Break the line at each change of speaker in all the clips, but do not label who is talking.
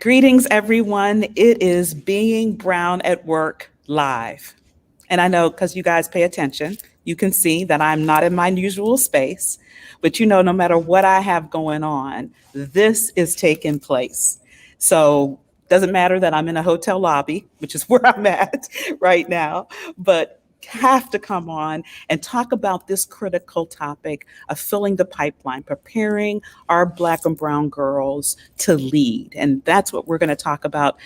Greetings, everyone. It is Being Brown at Work live. And I know because you guys pay attention, you can see that I'm not in my usual space. But no matter what I have going on, this is taking place. So doesn't matter that I'm in a hotel lobby, which is where I'm at right now, but have to come on and talk about this critical topic of filling the pipeline, preparing our Black and Brown girls to lead. And that's what we're going to talk about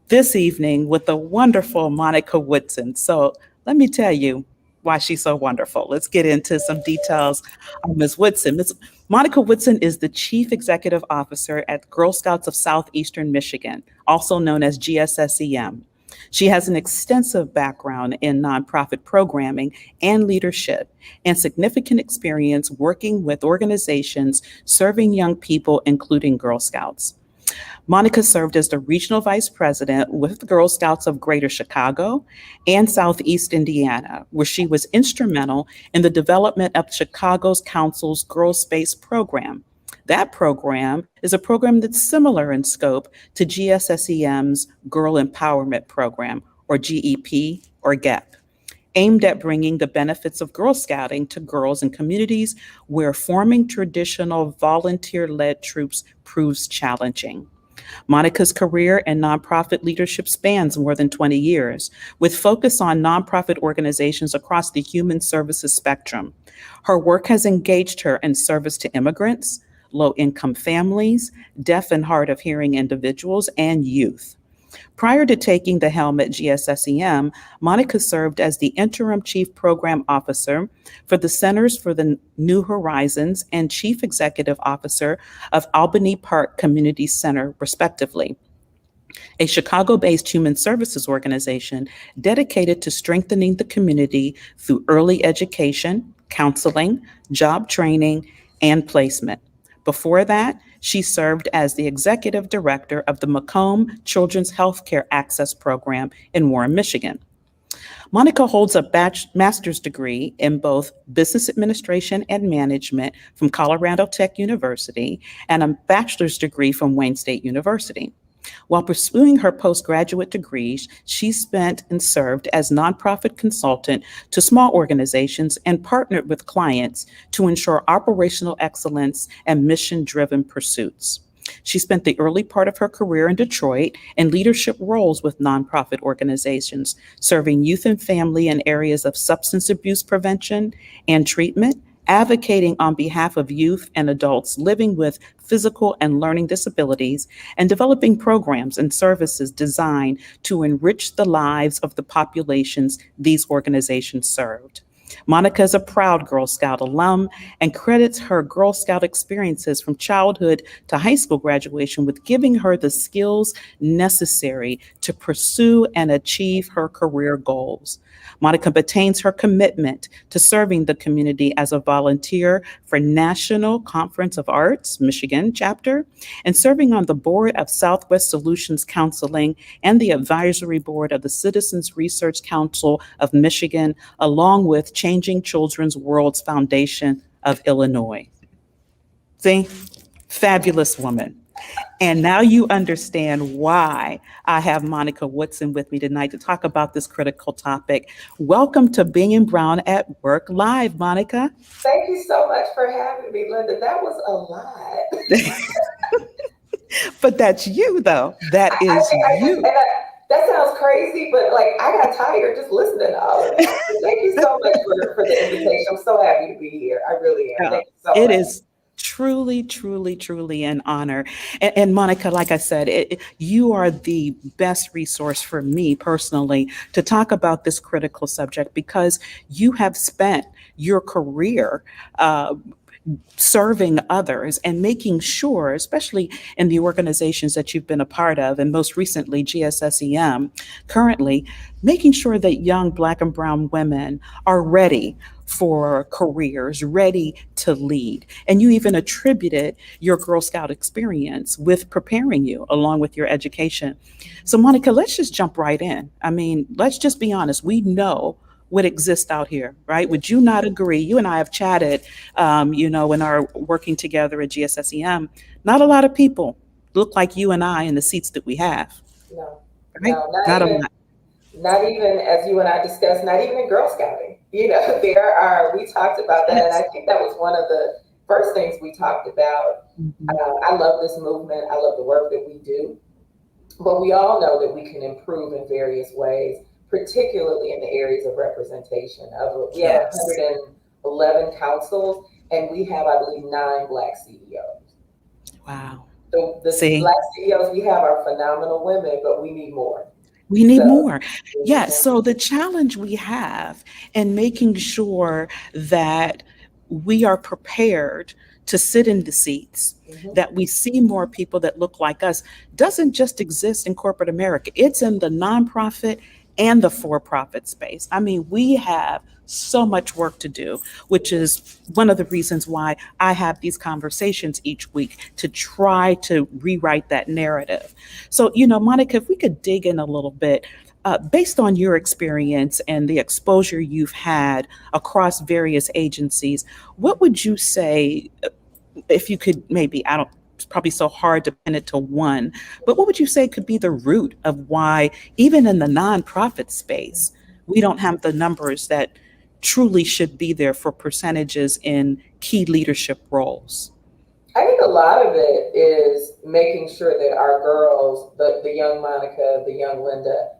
this evening with the wonderful Monica Woodson. So let me tell you why she's so wonderful. Let's get into some details on Ms. Woodson. Ms. Monica Woodson is the Chief Executive Officer at Girl Scouts of Southeastern Michigan, also known as GSSEM. She has an extensive background in nonprofit programming and leadership and significant experience working with organizations serving young people, including Girl Scouts. Monica served as the regional vice president with the Girl Scouts of Greater Chicago and Southeast Indiana, where she was instrumental in the development of Chicago's Council's Girl Space program. That program is a program that's similar in scope to GSSEM's Girl Empowerment Program, or GEP or GEP, aimed at bringing the benefits of Girl Scouting to girls in communities where forming traditional volunteer-led troops proves challenging. Monica's career in nonprofit leadership spans more than 20 years, with focus on nonprofit organizations across the human services spectrum. Her work has engaged her in service to immigrants, low-income families, deaf and hard of hearing individuals, and youth. Prior to taking the helm at GSSEM, Monica served as the interim chief program officer for the Centers for the New Horizons and chief executive officer of Albany Park Community Center, respectively, a Chicago-based human services organization dedicated to strengthening the community through early education, counseling, job training, and placement. Before that, she served as the executive director of the Macomb Children's Healthcare Access Program in Warren, Michigan. Monica holds a master's degree in both business administration and management from Colorado Tech University and a bachelor's degree from Wayne State University. While pursuing her postgraduate degrees, she spent and served as nonprofit consultant to small organizations and partnered with clients to ensure operational excellence and mission-driven pursuits. She spent the early part of her career in Detroit in leadership roles with nonprofit organizations, serving youth and family in areas of substance abuse prevention and treatment, advocating on behalf of youth and adults living with physical and learning disabilities, and developing programs and services designed to enrich the lives of the populations these organizations served. Monica is a proud Girl Scout alum and credits her Girl Scout experiences from childhood to high school graduation with giving her the skills necessary to pursue and achieve her career goals. Monica maintains her commitment to serving the community as a volunteer for National Conference of Arts, Michigan chapter, and serving on the board of Southwest Solutions Counseling and the advisory board of the Citizens Research Council of Michigan, along with Changing Children's Worlds Foundation of Illinois. See, fabulous woman. And now you understand why I have Monica Woodson with me tonight to talk about this critical topic. Welcome to Being Brown at Work Live, Monica.
Thank you so much for having me, Linda. That was a lot.
But that's you, though. That is you.
That sounds crazy, but I got tired just listening to all of that. Thank you so much for the invitation. I'm so happy to be here. I really am. Thank you so much.
It is truly, truly, truly an honor. And Monica, like I said, you are the best resource for me personally to talk about this critical subject because you have spent your career serving others and making sure, especially in the organizations that you've been a part of, and most recently GSSEM, currently making sure that young Black and Brown women are ready for careers, ready to lead. And you even attributed your Girl Scout experience with preparing you along with your education. So Monica, let's just jump right in. I mean, let's just be honest. We know what exists out here, right? Would you not agree? You and I have chatted, in our working together at GSSEM, not a lot of people look like you and I in the seats that we have,
No,
right?
no,
Not a lot.
not even as you and I discussed, not even in Girl Scouting. You know, there are, we talked about that. And I
Yes.
think that was one of the first things we talked about.
Mhm.
I love this movement. I love the work that we do. But we all know that we can improve in various ways, particularly in the areas of representation. We have
Yes.
111 councils, and we have, I believe, 9 Black CEOs.
Wow.
The
See?
Black CEOs we have are phenomenal women, but we need more.
We need
So
more.
we need
Yes.
more.
So the challenge we have in making sure that we are prepared to sit in the seats,
Mhm.
that we see more people that look like us, doesn't just exist in corporate America. It's in the nonprofit and the for-profit space. I mean, we have so much work to do, which is one of the reasons why I have these conversations each week to try to rewrite that narrative. So, Monica, if we could dig in a little bit, based on your experience and the exposure you've had across various agencies, what would you say, if you could maybe, I don't, it's probably so hard to pin it to one, but what would you say could be the root of why, even in the nonprofit space, we don't have the numbers that truly should be there for percentages in key leadership roles?
I think a lot of it is making sure that our girls, the young Monica, the young Linda,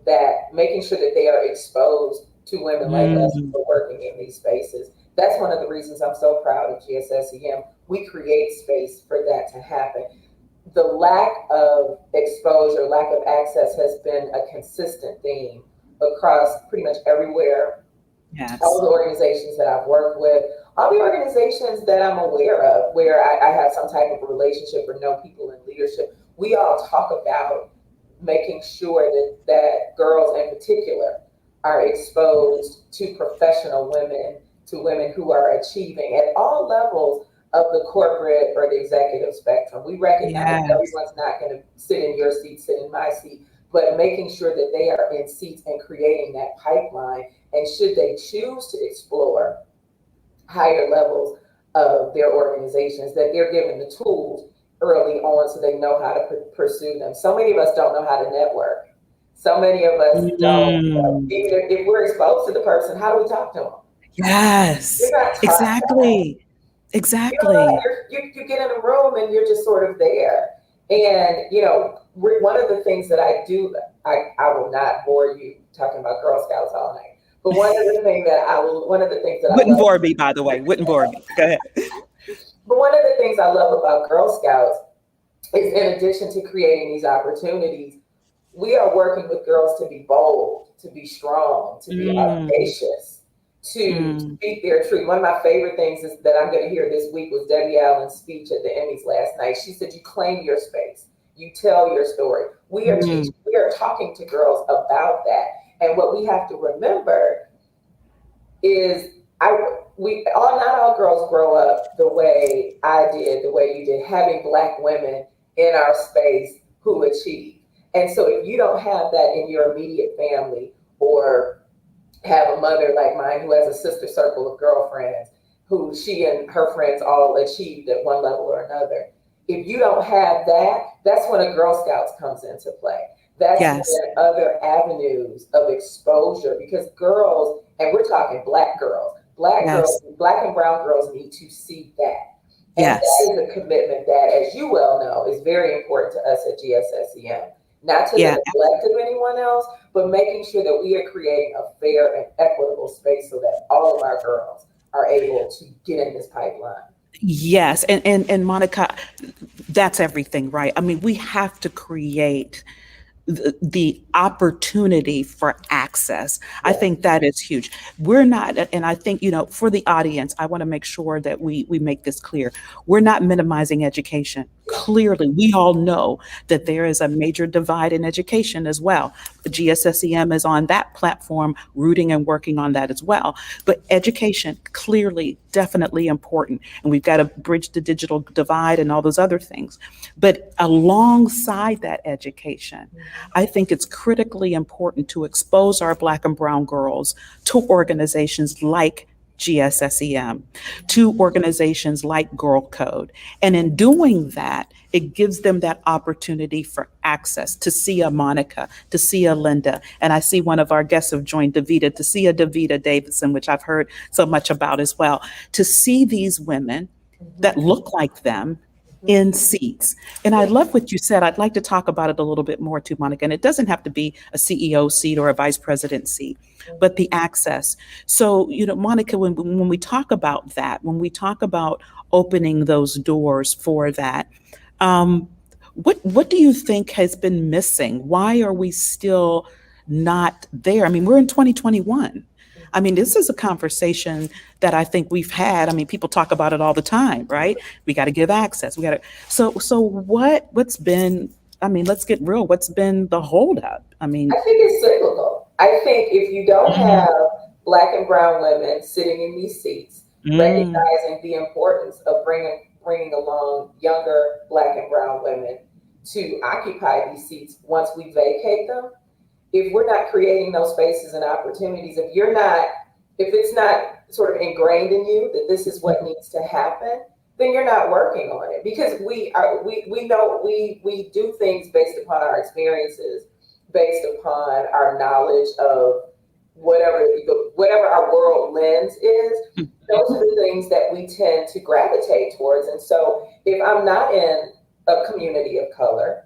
that making sure that they are exposed to women like us
Mm,
who are working in these spaces. That's one of the reasons I'm so proud of GSSEM. We create space for that to happen. The lack of exposure, lack of access has been a consistent theme across pretty much everywhere. All
yes.
the organizations that I've worked with, all the organizations that I'm aware of, where I have some type of relationship or know people in leadership, we all talk about making sure that girls in particular are exposed to professional women, to women who are achieving at all levels of the corporate or the executive spectrum. We recognize
Yes.
everyone's not going to sit in your seat, sit in my seat, but making sure that they are in seats and creating that pipeline. And should they choose to explore higher levels of their organizations, that they're given the tools early on so they know how to pursue them. So many of us don't know how to network. So many of us don't,
Mm,
even if we're exposed to the person, how do we talk to them? You're
yes.
not taught that.
Exactly.
You know what?
Exactly.
You get in a room and you're just sort of there. And, one of the things that I do, I will not bore you talking about Girl Scouts all night. But one of the things that I
Wouldn't
love,
bore me, by the way. Wouldn't bore me. Go ahead.
but one of the things I love about Girl Scouts is in addition to creating these opportunities, we are working with girls to be bold, to be strong, to be
Mm,
audacious, to
mm,
speak their truth. One of my favorite things is that I'm going to hear this week was Debbie Allen's speech at the Emmys last night. She said, "You claim your space, you tell your story." We are
mm.
teaching, we are talking to girls about that, and what we have to remember is we all not all girls grow up the way I did, the way you did, having Black women in our space who achieve. And so if you don't have that in your immediate family, or have a mother like mine who has a sister circle of girlfriends who she and her friends all achieved at one level or another. If you don't have that, that's when a Girl Scouts comes into play. That's
Yes.
when other avenues of exposure, because girls, and we're talking black girls,
Yes.
black and brown girls need to see that. And that
Yes.
is a commitment that, as you well know, is very important to us at GSSEM. Not to the
Yeah.
neglect of anyone else, but making sure that we are creating a fair and equitable space so that all of our girls are able to get in this pipeline.
Yes. And Monica, that's everything, right? I mean, we have to create the opportunity for access. I
Yes.
think that is huge. We're not, and I think, for the audience, I want to make sure that we make this clear. We're not minimizing education.
Yeah.
Clearly, we all know that there is a major divide in education as well. GSSEM is on that platform, rooting and working on that as well. But education, clearly, definitely important. And we've got to bridge the digital divide and all those other things. But alongside that education, I think it's critically important to expose our Black and Brown girls to organizations like GSSEM, to organizations like Girl Code. And in doing that, it gives them that opportunity for access to see a Monica, to see a Linda. And I see one of our guests have joined, Davita, to see a Davita Davidson, which I've heard so much about as well, to see these women that
Mhm.
look like them
Mhm.
in seats. And I
Yeah.
love what you said. I'd like to talk about it a little bit more too, Monica. And it doesn't have to be a CEO seat or a vice president seat, but
Mhm.
the access. So, Monica, when we talk about that, when we talk about opening those doors for that, um, what do you think has been missing? Why are we still not there? I mean, we're in 2021. I mean, this is a conversation that I think we've had. I mean, people talk about it all the time, right? We got to give access. We got to. So what's been? I mean, let's get real. What's been the holdup? I mean,
I think it's cyclical. I think if you don't
mm,
have black and brown women sitting in these seats,
mm,
recognizing the importance of bringing along younger black and brown women to occupy these seats once we vacate them, if we're not creating those spaces and opportunities, if it's not sort of ingrained in you that this is what needs to happen, then you're not working on it because we know we do things based upon our experiences, based upon our knowledge of whatever our world lens is. Those are the things that we tend to gravitate towards. And so if I'm not in a community of color,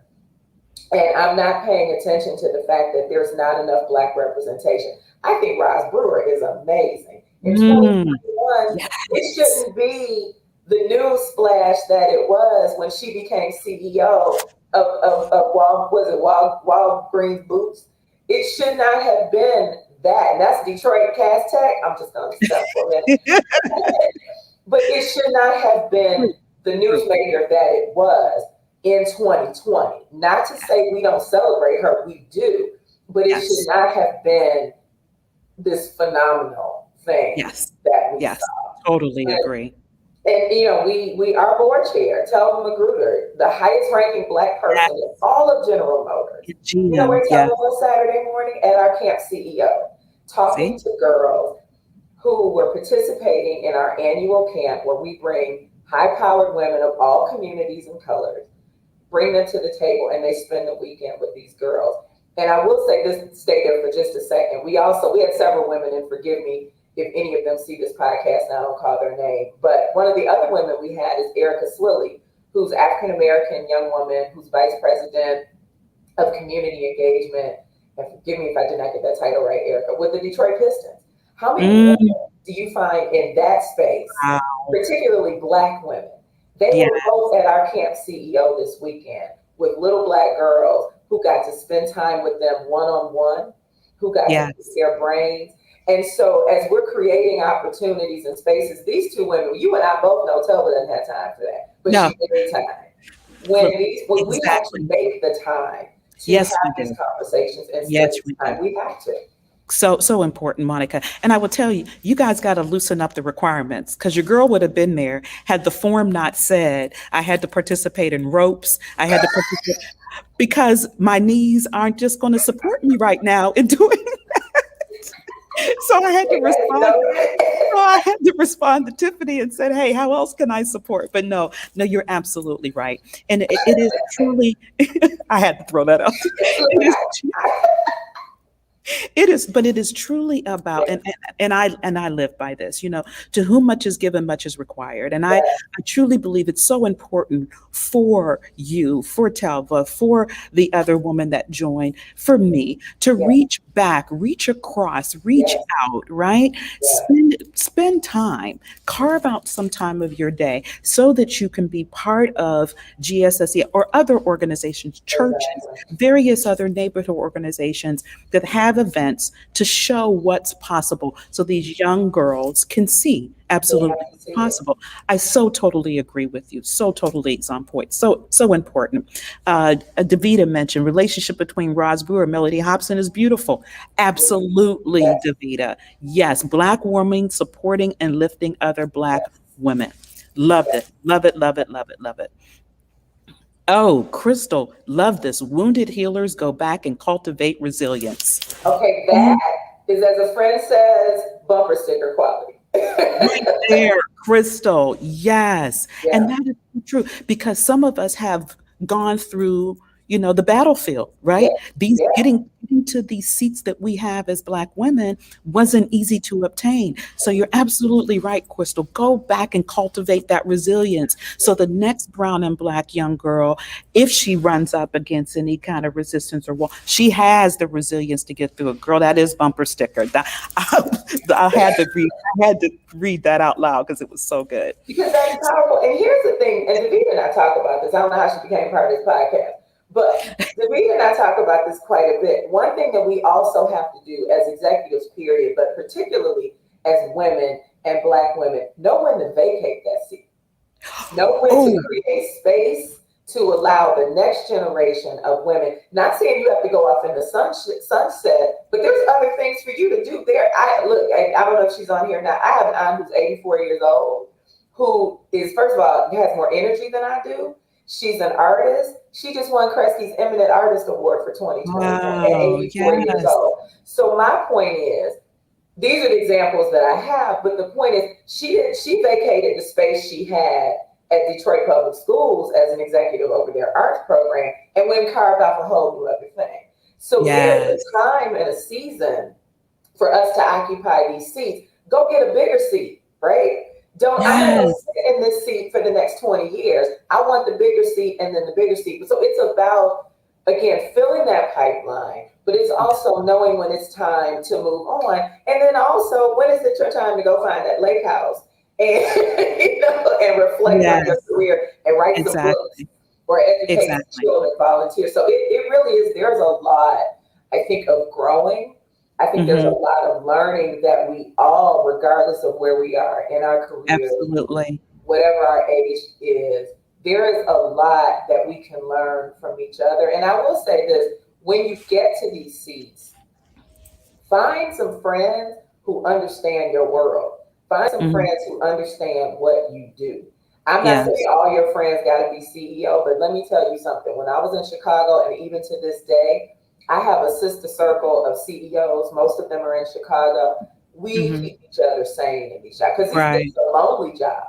and I'm not paying attention to the fact that there's not enough black representation. I think Roz Brewer is amazing. In
mm,
2021, it
yes,
shouldn't be the news splash that it was when she became CEO Walgreens Boots. It should not have been that. And that's Detroit Cast Tech. I'm just going to stop for a minute. But it should not have been
true,
the
true.
newsmaker that it was in 2020. Not to say we don't celebrate her, we do, but it should
Yes,
not have been this phenomenal thing
yes,
that we
yes.
saw.
Totally agree.
And we our board chair, Telma Magruder, the highest ranking black person in
Yes,
all of General Motors. You know
GM.
where
Yes.
Telma was Saturday morning? At our camp CEO, talking
See.
to girls who were participating in our annual camp where we bring high-powered women of all communities and colors, bring them to the table, and they spend the weekend with these girls. And I will say this, stay there for just a second. We had several women, and forgive me if any of them see this podcast and I don't call their name, but one of the other women we had is Erica Swilly, who's African American young woman who's vice president of community engagement. And forgive me if I did not get that title right, Erica, with the Detroit Pistons. How many
Mm,
women do you find in that space,
wow.
particularly black women? They
Yeah.
were both at our camp CEO this weekend with little black girls who got to spend time with them one on one, who got to pick
Yes.
their brains. And so, as we're creating opportunities and spaces, these two women, you and I both know Tova doesn't have time for that, but
No.
she made time.
Look,
When we have to
exactly.
make the time to
Yes, we
have these
do.
conversations and spend
Yes,
this
we do.
time, we have to.
So important, Monica. And I will tell you, you guys got to loosen up the requirements because your girl would have been there had the form not said I had to participate in ropes. I had to participate because my knees aren't just going to support me right now in doing. So I had to
That is
respond. So I had to respond to Tiffany and said, "Hey, how else can I support?" But no, no, you're absolutely right, and it is truly. I had to throw that out.
Look,
It is.
I,
It is, but it is truly about, and I live by this. To whom much is given, much is required, and I
yes,
I truly believe it's so important for you, for Talva, for the other woman that joined, for me to
yes,
reach back, reach across, reach
yes,
out, right?
yes,
Spend time, carve out some time of your day so that you can be part of GSSE or other organizations, churches,
exactly.
various other neighborhood organizations that have events to show what's possible so these young girls can see
They
absolutely
have to
what's
see it.
possible. I so totally agree with you. So totally it's on point. So important. Davita mentioned relationship between Roz Brewer and Melody Hobson is beautiful. Absolutely,
Yes,
Davita. Yes, Black women supporting and lifting other Black
yes,
women. Loved
yes.
it. Love it. Love it. Love it. Love it. Oh, Crystal, love this. Wounded healers go back and cultivate resilience.
Okay, that is, as a friend says, bumper sticker quality.
Right there, Crystal. Yes. And
Yeah,
that is so true because some of us have gone through, the battlefield,
yeah,
right? These
yeah.
getting to these seats that we have as Black women wasn't easy to obtain. So you're absolutely right, Crystal. Go back and cultivate that resilience. So the next brown and Black young girl, if she runs up against any kind of resistance or wall, she has the resilience to get through it. Girl, that is bumper sticker. I had to read. I had to read that out loud because it was so good.
Because that's powerful. And here's the thing, and Davina and I talk about this. I don't know how she became part of this podcast, but Davina and I talk about this quite a bit. One thing that we also have to do as executives, period, but particularly as women and Black women, know when to vacate that seat. Know when to
Oh,
create space to allow the next generation of women. Not saying you have to go off in the sunset, but there's other things for you to do there. I don't know if she's on here now. I have an aunt who's 84 years old, who is first of all has more energy than I do. She's an artist. She just won Kresge's Eminent Artist Award for 2024 at
wow.
84 years
Yes.
old. So my point is, these are the examples that I have, but the point is she vacated the space she had at Detroit Public Schools as an executive over their arts program and went and carved off a whole new other thing. So there's
Yes.
a time and a season for us to occupy these seats. Go get a bigger seat, right? I'm not gonna
Yes.
sit in this seat for the next 20 years. I want the bigger seat and then the bigger seat. So it's about, again, filling that pipeline, but it's also knowing when it's time to move on. And then also, when is it your time to go find that lake house and, and reflect on your
Yes.
career and write some books
Exactly.
or educate some
Exactly.
children, volunteer. So it really is, there's a lot, I think, of growing. I think there's a
Hmm.
lot of learning that we all, regardless of where we are in our careers,
Absolutely.
whatever our age is, there is a lot that we can learn from each other. And I will say this, when you get to these seats, find some friends who understand your world. Find some
Hmm.
friends who understand what you do. I'm not saying
Yes.
all your friends got to be CEO, but let me tell you something. When I was in Chicago, and even to this day, I have a sister circle of CEOs. Most of them are in Chicago. We
Hmm.
keep each other sane in each job because
Right.
it's a lonely job.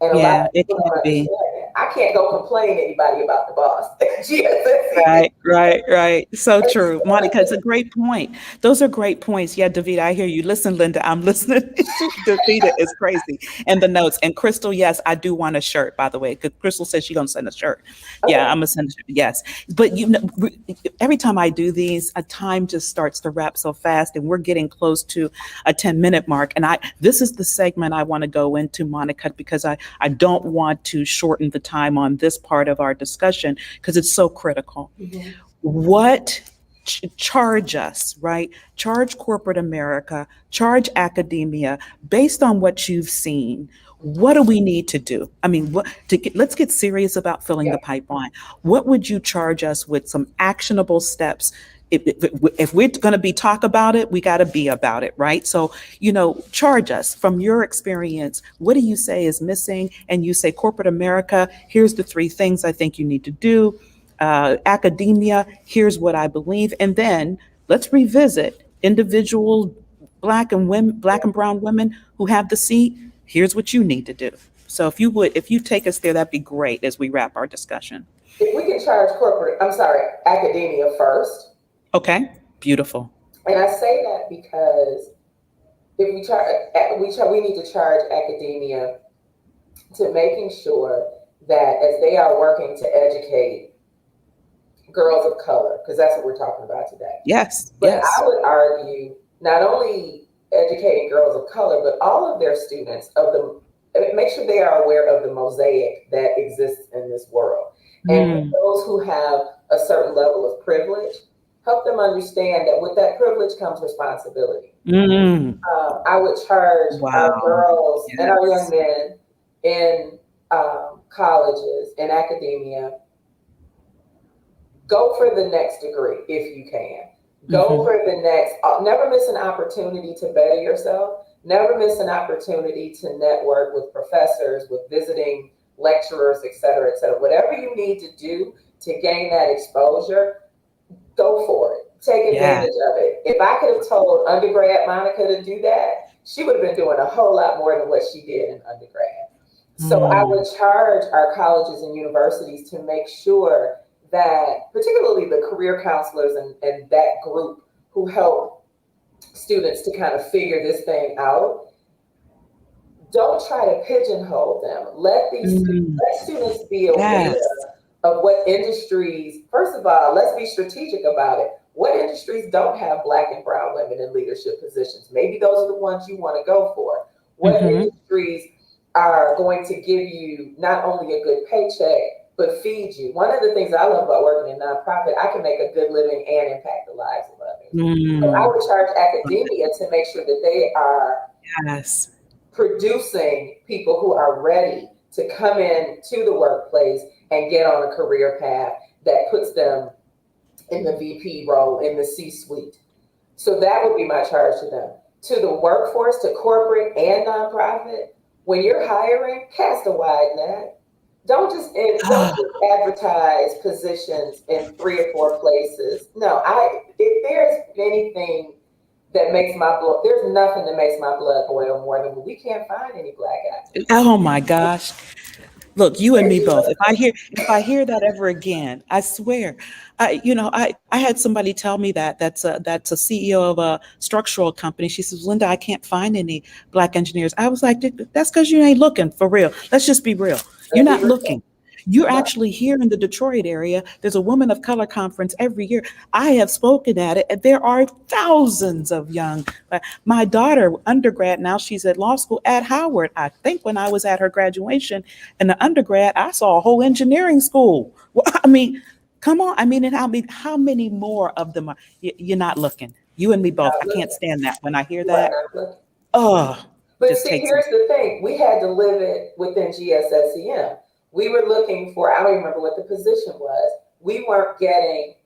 And a lot
Yeah,
of
it
people
can
don't
be.
understand that. I can't go complain to anybody about the boss. GSSC.
Right, right, right. So true. Monica, it's a great point. Those are great points. Yeah, Davida, I hear you. Listen, Linda, I'm listening. Davida is crazy. And the notes. And Crystal, yes, I do want a shirt, by the way, because Crystal says she's going to send a shirt. Yeah, I'm
Okay.
going to send a shirt. Yes. But every time I do these, a time just starts to wrap so fast, and we're getting close to a 10-minute mark. And this is the segment I want to go into, Monica, because I don't want to shorten the time on this part of our discussion because it's so critical.
Mhm.
What charge us, right? Charge corporate America, charge academia based on what you've seen. What do we need to do? I mean, let's get serious about filling
Yeah.
the pipeline. What would you charge us with some actionable steps? If we're going to be talk about it, we got to be about it, right? So, charge us from your experience. What do you say is missing? And you say, corporate America, here's the three things I think you need to do. Academia, here's what I believe. And then let's revisit individual black and brown women who have the seat. Here's what you need to do. So if you take us there, that'd be great as we wrap our discussion.
If we can charge academia first,
Okay, beautiful.
and I say that because if we need to charge academia to making sure that as they are working to educate girls of color, because that's what we're talking about today.
Yes,
But I
yes.
would argue not only educating girls of color, but all of their students make sure they are aware of the mosaic that exists in this world. And for
Mm,
those who have a certain level of privilege, help them understand that with that privilege comes responsibility.
mm.
I would charge our
Wow.
girls and our young
Yes.
men in colleges and academia, go for the next degree if you can. Go
Hmm.
for the next, never miss an opportunity to better yourself. Never miss an opportunity to network with professors, with visiting lecturers, et cetera, et cetera. Whatever you need to do to gain that exposure, go for it. Take
Yeah.
advantage of it. If I could have told undergrad Monica to do that, she would have been doing a whole lot more than what she did in undergrad. So I
Mm,
would charge our colleges and universities to make sure that, particularly the career counselors and that group who help students to kind of figure this thing out, don't try to pigeonhole them.
mm,
Let students be
yes.
aware of what industries. First of all, let's be strategic about it. What industries don't have black and brown women in leadership positions? Maybe those are the ones you want to go for. What
Hmm.
industries are going to give you not only a good paycheck but feed you? One of the things I love about working in nonprofit, I can make a good living and impact the lives of others. So I
Mm,
would charge academia to make sure that they are
yes.
producing people who are ready to come in to the workplace and get on a career path that puts them in the VP role in the C suite. So that would be my charge to them. To the workforce, to corporate and nonprofit, when you're hiring, cast a wide net. Don't
Ah,
just advertise positions in 3 or 4 places. No, if there's anything that makes my blood, there's nothing that makes my blood boil more than when we can't find any black applicants.
oh my gosh. Look, you and
It's
me both.
just,
If I hear that ever again, I swear, I had somebody tell me that that's a CEO of a structural company. She says, Linda, I can't find any black engineers. I was like, that's because you ain't looking for real. Let's just be real. You're
let's be
not
real.
looking. You're actually here in the Detroit area. There's a Women of Color conference every year. I have spoken at it, and there are thousands of young. My daughter, undergrad, now she's at law school at Howard. I think when I was at her graduation in the undergrad, I saw a whole engineering school. Well, I mean, come on. I mean, and how many more of them are you're not looking? You and me both.
Not
I can't
looking.
stand that. When I hear
You are
that,
not looking.
oh,
But
just
see,
takes me.
here's the thing. We had to live it within GSSEM. We were looking for, I don't remember what the position was. We weren't getting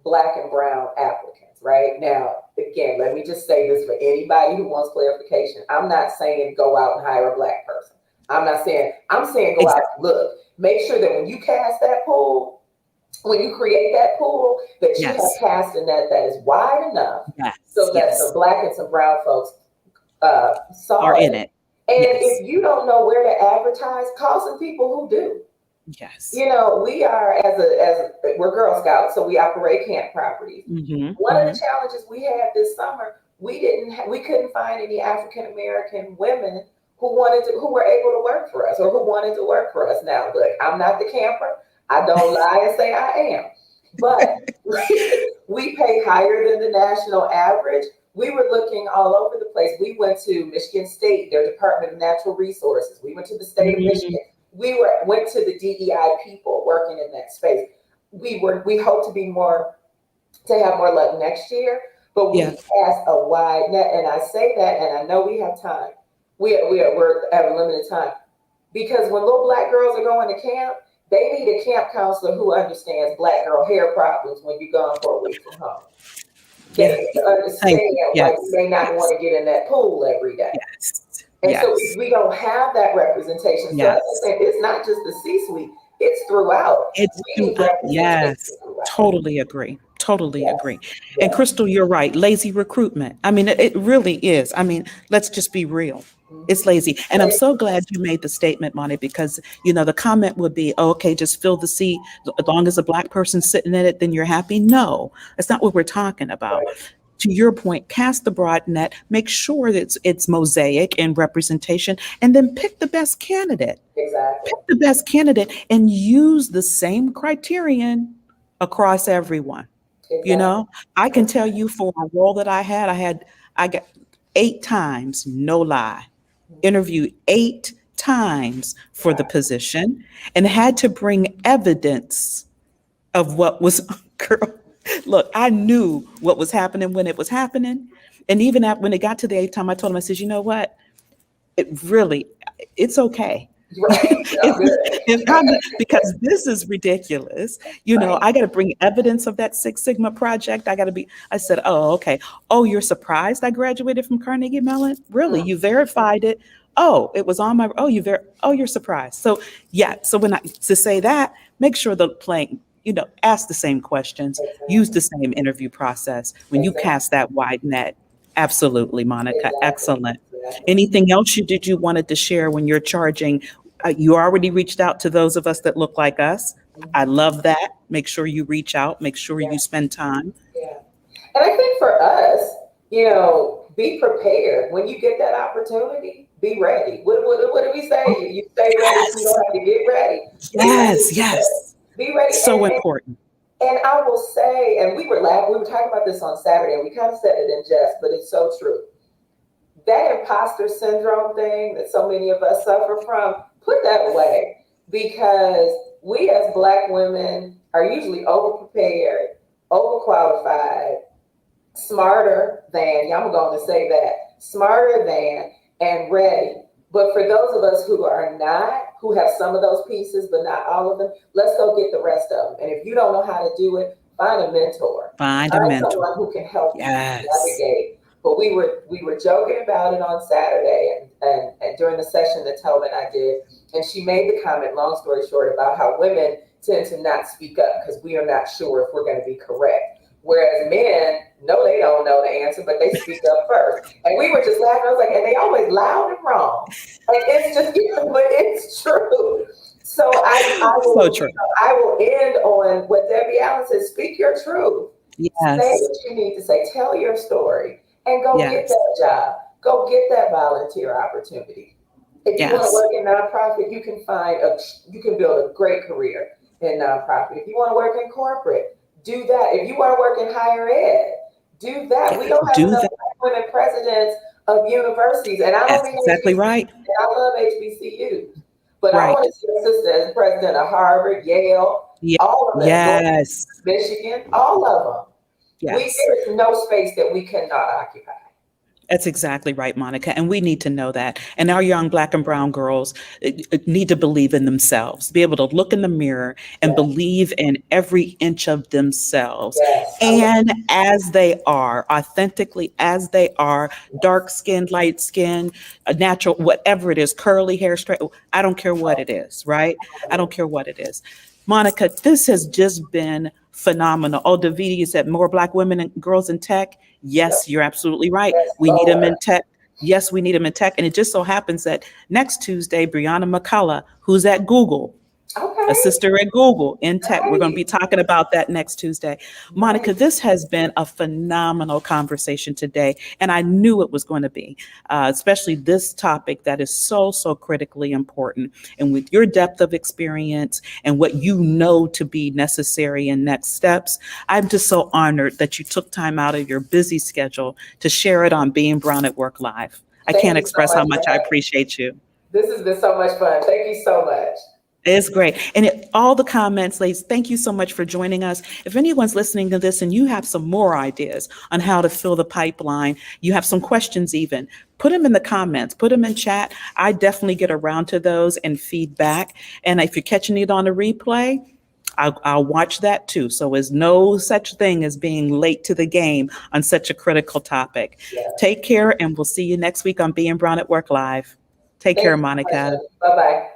black and brown applicants, right? Now, again, let me just say this for anybody who wants clarification. I'm not saying go out and hire a black person. I'm saying go out
Exactly.
and look. Make sure that when you cast that pool, when you create that pool, that you have
Yes.
cast a net that is wide enough
Yes.
so that some
Yes.
black and some brown folks saw
Are in
it.
it.
And
Yes.
if you don't know where to advertise, call some people who do.
Yes.
You know, we are we're Girl Scouts, so we operate camp properties.
Mm-hmm.
One of the
Mm-hmm.
challenges we had this summer, we couldn't find any African American women who were able to work for us or who wanted to work for us. Now, look, I'm not the camper. I don't lie and say I am, but we pay higher than the national average. We were looking all over the place. We went to Michigan State, their Department of Natural Resources. We went to the state of
Mm-hmm.
Michigan. Went to the DEI people working in that space. We hope to have more luck next year, but we
Yeah.
cast a wide net. And I say that, and I know we have time. We're at a limited time because when little black girls are going to camp, they need a camp counselor who understands black girl hair problems when you're gone for a week from home. They
Yeah.
need to
Thank
understand
you.
why you
Yes.
may not
Yes.
want to get in that pool every day.
Yes.
And so
Yes.
we don't have that representation. So as I
Yes.
said, it's not just the C-suite; it's throughout.
It's
We
too,
need representation
yes,
throughout.
totally agree. Totally
Yes,
agree. And
yes.
Crystal, you're right. Lazy recruitment. I mean, it really is. I mean, let's just be real. It's
Mm-hmm.
lazy. And I'm so glad you made the statement, Monty, because, the comment would be, oh, okay, just fill the seat. As long as a black person's sitting in it, then you're happy. No, that's not what we're talking about.
Right.
To your point, cast the broad net, make sure that it's mosaic and representation, and then pick the best candidate.
Exactly.
Pick the best candidate and use the same criterion across everyone. You
Exactly.
know, I can tell you for a role that I got 8 times, no lie, interviewed 8 times for the
Wow.
position and had to bring evidence of what was, girl. Look, I knew what was happening when it was happening. And even when it got to the 8th time, I told him, I says, you know what? It really, it's okay.
Right. I'm good.
Because this is ridiculous.
Right.
I got to bring evidence of that Six Sigma project. I said, oh, okay. Oh, you're surprised I graduated from Carnegie Mellon? Really?
Mm,
You verified it? Oh, it was on my, oh, you're surprised. So yeah. So to say that, make sure the playing, ask the same questions, use
exactly.
the same interview process when you
Exactly.
cast that wide net. Absolutely, Monica.
Exactly.
Excellent. Anything else did you wanted to share when you're charging? You already reached out to those of us that look like us. I
Mhm.
love that. Make sure you reach out. Make sure
Yeah,
you spend time.
yeah. And I think for us, be prepared. When you get that opportunity, be ready. What do we say? You stay ready so you
Yes.
don't have to get ready. Be ready.
Yes. Yes.
Be ready.
So important.
And I will say, and we were laughing, we were talking about this on Saturday, and we kind of said it in jest, but it's so true. That imposter syndrome thing that so many of us suffer from, put that away, because we as Black women are usually overprepared, overqualified, smarter than, yeah, I'm going to say that, smarter than, and ready. But for those of us who are not, who have some of those pieces, but not all of them, let's go get the rest of them. And if you don't know how to do it, find a mentor.
Find a
Find
mentor.
someone who can help you
Yes.
navigate. But we were joking about it on Saturday, and during the session that Tobin and I did, and she made the comment, long story short, about how women tend to not speak up because we are not sure if we're going to be correct. Whereas men, no, they don't know the answer, but they speak up first. And we were just laughing. I was like, and they always loud and wrong. And it's just, but it's true. So
So true.
I will end on what Debbie Allen says: speak your truth. Say
Yes.
what you need to say. Tell your story, and go get
Yes.
that job. Go get that volunteer opportunity. If you want to
Yes.
work in nonprofit, you can build a great career in nonprofit. If you want to work in corporate, do that. If you want to work in higher ed, do that. We
Yes.
don't have
Do
enough
that.
women presidents of universities, and I don't
That's
mean
exactly
HBCUs.
right.
I love HBCUs, but I want
Right.
to see a sister as president of Harvard, Yale,
Ye-
all of them, North
Yes.
Michigan, all of them.
Yes.
There is no space that we cannot occupy.
That's exactly right, Monica. And we need to know that. And our young Black and brown girls need to believe in themselves, be able to look in the mirror and
Yes,
believe in every inch of themselves.
yes, I love
And as they are, authentically as they are, dark skinned, light skinned, natural, whatever it is, curly hair, straight, I don't care what it is, right? I don't
it.
care what it is. Monica, this has just been phenomenal. Oh, Davidi, you said more Black women and girls in tech.
Yep.
Yes, you're absolutely right.
Yes,
We need them
Lord.
in tech. Yes, we need them in tech. And it just so happens that next Tuesday, Brianna McCullough, who's at Google, a
Okay.
sister at Google in tech. We're going to
Nice.
be talking about that next Tuesday. Monica,
Nice.
this has been a phenomenal conversation today, and I knew it was going to be, especially this topic that is so, so critically important. And with your depth of experience and what you know to be necessary in next steps, I'm just so honored that you took time out of your busy schedule to share it on Being Brown at Work Live. I
Thank
can't
you so
express how
much
much
for
I
having me.
appreciate you.
This has been so much fun. Thank you so much.
It's great. And all the comments, ladies, thank you so much for joining us. If anyone's listening to this and you have some more ideas on how to fill the pipeline, you have some questions even, put them in the comments, put them in chat. I definitely get around to those and feedback. And if you're catching it on a replay, I'll watch that too. So there's no such thing as being late to the game on such a critical topic.
Yeah.
Take care, and we'll see you next week on Being Brown at Work Live. Take
Thank
care,
you so
Monica.
much. Bye bye.